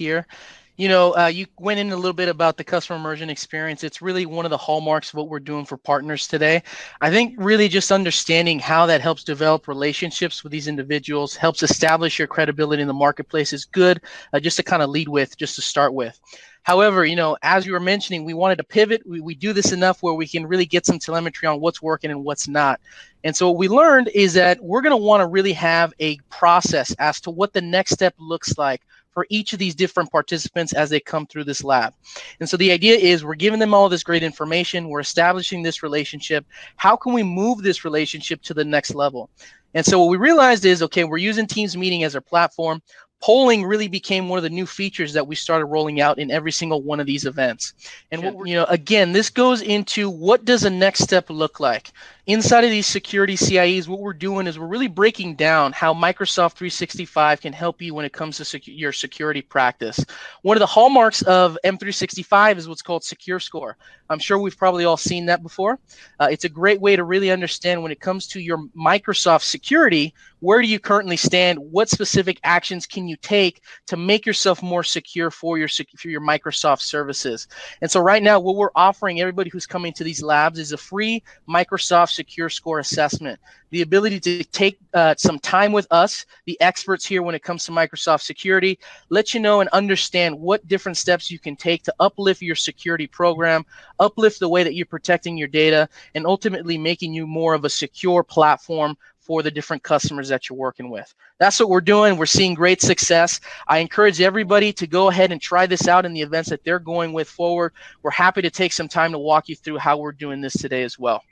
here. You went in a little bit about the customer immersion experience. It's really one of the hallmarks of what we're doing for partners today. I think really just understanding how that helps develop relationships with these individuals, helps establish your credibility in the marketplace is good, just to kind of lead with, just to start with. However, as you were mentioning, we wanted to pivot. We do this enough where we can really get some telemetry on what's working and what's not. And so what we learned is that we're going to want to really have a process as to what the next step looks like for each of these different participants as they come through this lab. And so the idea is we're giving them all this great information. We're establishing this relationship. How can we move this relationship to the next level? And so what we realized is, okay, we're using Teams Meeting as our platform. Polling really became one of the new features that we started rolling out in every single one of these events. And again, this goes into what does a next step look like? Inside of these security CIEs, what we're doing is we're really breaking down how Microsoft 365 can help you when it comes to your security practice. One of the hallmarks of M365 is what's called Secure Score. I'm sure we've probably all seen that before. It's a great way to really understand when it comes to your Microsoft security, where do you currently stand? What specific actions can you take to make yourself more secure for your Microsoft services? And so right now, what we're offering everybody who's coming to these labs is a free Microsoft Secure Score assessment. The ability to take some time with us, the experts here when it comes to Microsoft security, let you know and understand what different steps you can take to uplift your security program, uplift the way that you're protecting your data, and ultimately making you more of a secure platform for the different customers that you're working with. That's what we're doing. We're seeing great success. I encourage everybody to go ahead and try this out in the events that they're going with forward. We're happy to take some time to walk you through how we're doing this today as well.